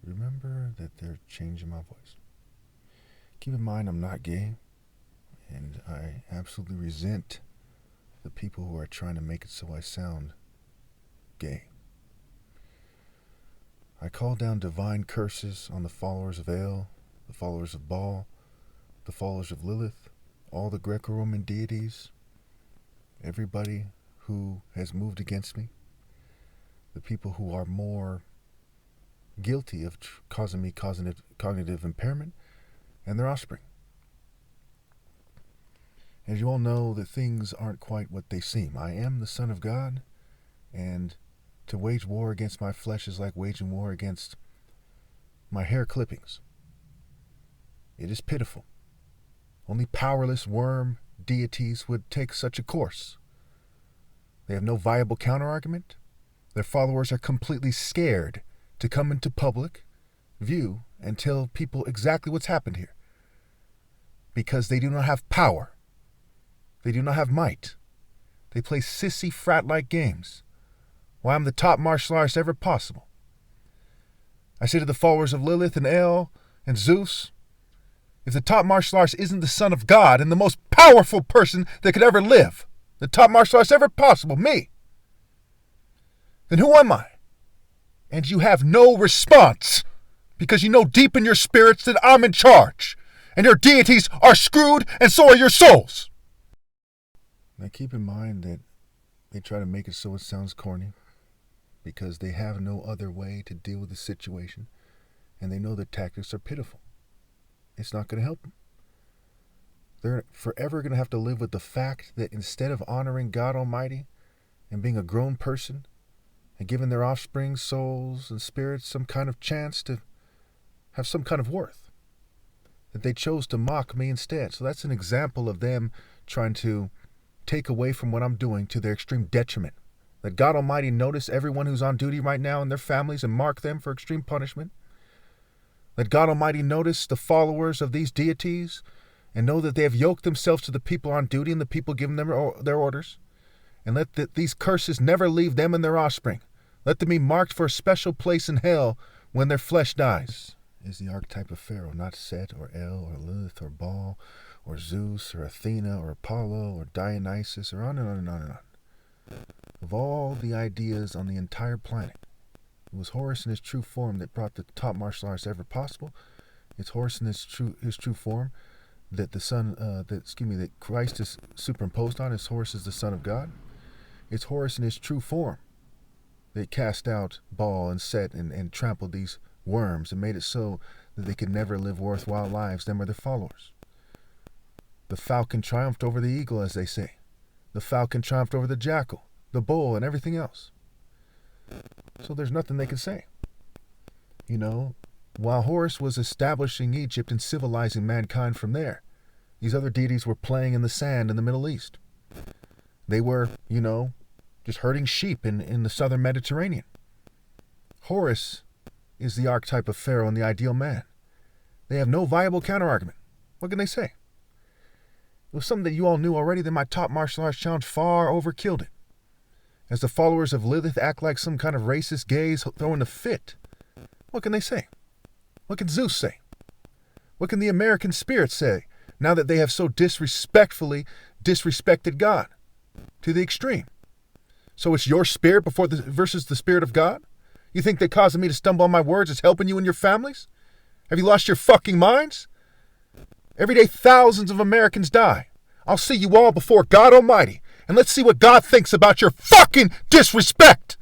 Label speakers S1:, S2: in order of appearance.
S1: remember that they're changing my voice. Keep in mind I'm not gay, and I absolutely resent the people who are trying to make it so I sound gay. I call down divine curses on the followers of El, the followers of Baal, the followers of Lilith, all the Greco-Roman deities, everybody who has moved against me, the people who are more guilty of causing me cognitive impairment, and their offspring. As you all know, that things aren't quite what they seem. I am the Son of God, and to wage war against my flesh is like waging war against my hair clippings. It is pitiful. Only powerless worm deities would take such a course. They have no viable counterargument. Their followers are completely scared to come into public view and tell people exactly what's happened here, because they do not have power. They do not have might. They play sissy frat-like games. Why, I'm the top martial artist ever possible. I say to the followers of Lilith and El and Zeus, if the top martial artist isn't the Son of God and the most powerful person that could ever live, the top martial artist ever possible, me, then who am I? And you have no response, because you know deep in your spirits that I'm in charge, and your deities are screwed, and so are your souls. Now keep in mind that they try to make it so it sounds corny, because they have no other way to deal with the situation, and they know their tactics are pitiful. It's not going to help them. They're forever going to have to live with the fact that instead of honoring God Almighty and being a grown person and giving their offspring, souls, and spirits some kind of chance to have some kind of worth, that they chose to mock me instead. So that's an example of them trying to take away from what I'm doing to their extreme detriment. Let God Almighty notice everyone who's on duty right now and their families and mark them for extreme punishment. Let God Almighty notice the followers of these deities and know that they have yoked themselves to the people on duty and the people giving them their orders. And let these curses never leave them and their offspring. Let them be marked for a special place in hell when their flesh dies. Is the archetype of Pharaoh, not Set or El or Lilith or Baal or Zeus or Athena or Apollo or Dionysus or on and on and on and on. Of all the ideas on the entire planet, it was Horus in his true form that brought the top martial arts ever possible. It's Horus in his true form that that Christ is superimposed on. It's Horus is the Son of God. It's Horus in his true form that cast out Baal and Set and trampled these worms and made it so that they could never live worthwhile lives, them or their followers. The falcon triumphed over the eagle, as they say. The falcon triumphed over the jackal, the bull, and everything else. So there's nothing they can say. You know, while Horus was establishing Egypt and civilizing mankind from there, these other deities were playing in the sand in the Middle East. They were, just herding sheep in the southern Mediterranean. Horus is the archetype of Pharaoh and the ideal man. They have no viable counterargument. What can they say? It was something that you all knew already, that my top martial arts challenge far overkilled it. As the followers of Lilith act like some kind of racist gays throwing a fit, what can they say? What can Zeus say? What can the American spirit say now that they have so disrespectfully disrespected God to the extreme? So it's your spirit versus the spirit of God? You think that causing me to stumble on my words is helping you and your families? Have you lost your fucking minds? Every day thousands of Americans die. I'll see you all before God Almighty, and let's see what God thinks about your fucking disrespect.